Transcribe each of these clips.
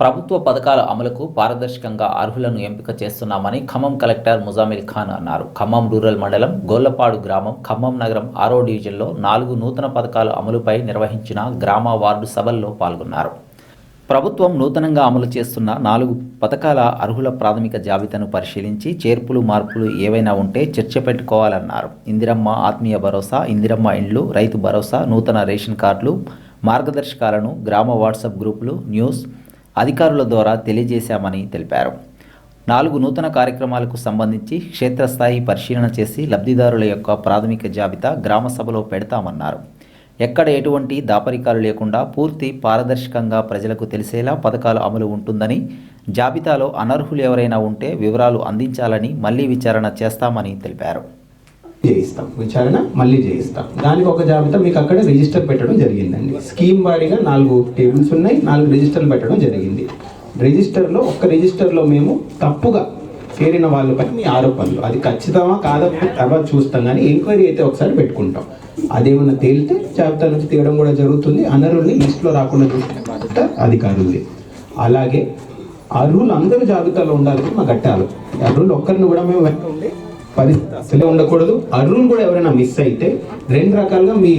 ప్రభుత్వ పథకాల అమలుకు పారదర్శకంగా అర్హులను ఎంపిక చేస్తున్నామని ఖమ్మం కలెక్టర్ ముజామిల్ ఖాన్ అన్నారు. ఖమ్మం రూరల్ మండలం గోళ్లపాడు గ్రామం, ఖమ్మం నగరం 6వ డివిజన్లో 4 నూతన పథకాల అమలుపై నిర్వహించిన గ్రామ వార్డు సభల్లో పాల్గొన్నారు. ప్రభుత్వం నూతనంగా అమలు చేస్తున్న 4 పథకాల అర్హుల ప్రాథమిక జాబితాను పరిశీలించి చేర్పులు మార్పులు ఏవైనా ఉంటే చర్చ పెట్టుకోవాలన్నారు. ఇందిరమ్మ ఆత్మీయ భరోసా, ఇందిరమ్మ ఇండ్లు, రైతు భరోసా, నూతన రేషన్ కార్డులు, మార్గదర్శకాలను గ్రామ వాట్సాప్ గ్రూపులు, న్యూస్ అధికారుల ద్వారా తెలియజేశామని తెలిపారు. 4 నూతన కార్యక్రమాలకు సంబంధించి క్షేత్రస్థాయి పరిశీలన చేసి లబ్ధిదారుల యొక్క ప్రాథమిక జాబితా గ్రామ సభలో పెడతామన్నారు. ఎక్కడ ఎటువంటి దాపరికాలు లేకుండా పూర్తి పారదర్శకంగా ప్రజలకు తెలిసేలా పథకాల అమలు ఉంటుందని, జాబితాలో అనర్హులు ఎవరైనా ఉంటే వివరాలు అందించాలని మళ్లీ విచారణ చేస్తామని తెలిపారు. విచారణ మళ్ళీ చేయిస్తాం. దానికి ఒక జాబితా మీకు అక్కడ రిజిస్టర్ పెట్టడం జరిగిందండి. స్కీమ్ వారీగా 4 టేబుల్స్ ఉన్నాయి, 4 రిజిస్టర్లు పెట్టడం జరిగింది. రిజిస్టర్లో ఒక్క రిజిస్టర్లో మేము తప్పుగా చేరిన వాళ్ళపై మీ ఆరోపణలు అది ఖచ్చితమా కాదా తర్వాత చూస్తాం, కానీ ఎంక్వైరీ అయితే ఒకసారి పెట్టుకుంటాం. అదేమన్నా తేలితే జాబితా నుంచి తీయడం కూడా జరుగుతుంది. అనర్హుల్ని లిస్టులో రాకుండా చూసుకునే బాధ్యత అధికారులది. అలాగే అర్హులు అందరూ జాబితాలో ఉండాలని మా గట్టాలు. అర్హులు ఒక్కరిని కూడా మేము వెంట ఉండే పరిస్థితి అసలే ఉండకూడదు. అర్హులు కూడా ఎవరైనా మిస్ అయితే 2 రకాలుగా మీ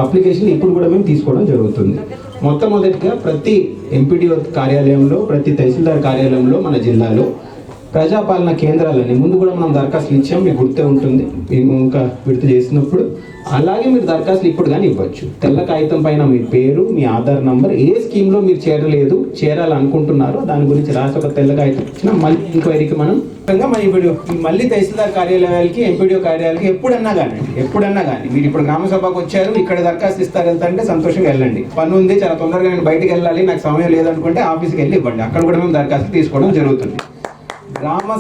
అప్లికేషన్ ఇప్పుడు కూడా మేము తీసుకోవడం జరుగుతుంది. మొట్టమొదటిగా ప్రతి ఎంపీడీఓ కార్యాలయంలో, ప్రతి తహసీల్దార్ కార్యాలయంలో మన జిల్లాలో ప్రజాపాలన కేంద్రాలని ముందు కూడా మనం దరఖాస్తులు ఇచ్చాం, మీకు గుర్తే ఉంటుంది ఇంకా విడుదల చేసినప్పుడు. అలాగే మీరు దరఖాస్తులు ఇప్పుడు కానీ ఇవ్వచ్చు. తెల్ల కాగితం పైన మీ పేరు, మీ ఆధార్ నంబర్, ఏ స్కీమ్లో మీరు చేరాలనుకుంటున్నారో దాని గురించి రాసి ఒక తెల్ల కాగితం ఇచ్చిన మళ్ళీ ఎంక్వైరీకి మనం మళ్ళీ తహసీల్దార్ కార్యాలయాలకి, ఎంపీడీఓ కార్యాలయాలకి ఎప్పుడన్నా కానీ మీరు ఇప్పుడు గ్రామ సభకు వచ్చారు, ఇక్కడ దరఖాస్తు ఇస్తారు వెళ్తారంటే సంతోషంగా వెళ్ళండి. పని ఉంది, చాలా తొందరగా నేను బయటకు వెళ్ళాలి, నాకు సమయం లేదనుకుంటే ఆఫీస్కి వెళ్ళి ఇవ్వండి. అక్కడ కూడా మేము దరఖాస్తు తీసుకోవడం జరుగుతుంది. గ్రామ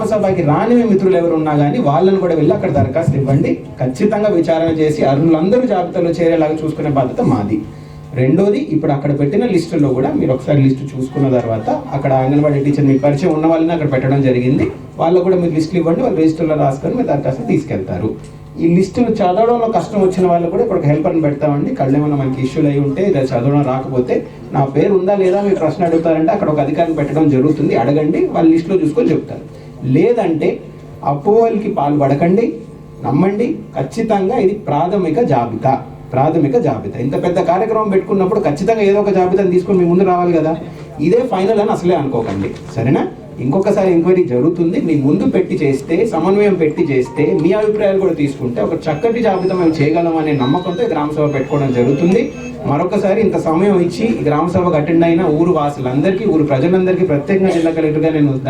సభకి రాని మిత్రులు ఎవరు ఉన్నా కానీ వాళ్ళని కూడా వెళ్ళి అక్కడ దరఖాస్తు ఇవ్వండి. ఖచ్చితంగా విచారణ చేసి అర్హులందరూ జాబితాలో చేరేలాగా చూసుకునే బాధ్యత మాది. రెండోది, ఇప్పుడు అక్కడ పెట్టిన లిస్టులో కూడా మీరు ఒకసారి లిస్టు చూసుకున్న తర్వాత అక్కడ అంగన్వాడీ టీచర్ మీకు పరిచయం ఉన్న వాళ్ళని అక్కడ పెట్టడం జరిగింది. వాళ్ళకు కూడా మీరు లిస్టులు ఇవ్వండి, వాళ్ళు రిజిస్టర్లో రాసుకొని మీరు దరఖాస్తు తీసుకెళ్తారు. ఈ లిస్టులు చదవడంలో కష్టం వచ్చిన వాళ్ళు కూడా ఇప్పుడు హెల్పర్ని పెడతామండి. కళ్ళు ఏమైనా మనకి ఇష్యూలు అయి ఉంటే ఇలా చదవడం రాకపోతే నా పేరు ఉందా లేదా మీరు ప్రశ్న అడుగుతారంటే అక్కడ ఒక అధికారిని పెట్టడం జరుగుతుంది. అడగండి, వాళ్ళ లిస్టులో చూసుకొని చెప్తారు. లేదంటే అపోహలకి పాల్పడకండి, నమ్మండి. ఖచ్చితంగా ఇది ప్రాథమిక జాబితా. ఇంత పెద్ద కార్యక్రమం పెట్టుకున్నప్పుడు ఖచ్చితంగా ఏదో ఒక జాబితాను తీసుకొని మీ ముందు రావాలి కదా. ఇదే ఫైనల్ అని అసలే అనుకోకండి, సరేనా? ఇంకొకసారి ఎంక్వైరీ జరుగుతుంది. మీ ముందు పెట్టి చేస్తే, సమన్వయం పెట్టి చేస్తే, మీ అభిప్రాయాలు కూడా తీసుకుంటే ఒక చక్కటి జాబితా మేము చేయగలం అనే నమ్మకంతో గ్రామ సభ పెట్టుకోవడం జరుగుతుంది. మరొకసారి ఇంత సమయం ఇచ్చి గ్రామ సభకు అటెండ్ అయిన ఊరు వాసులందరికీ, ఊరు ప్రజలందరికీ ప్రత్యేకంగా జిల్లా కలెక్టర్గా నేను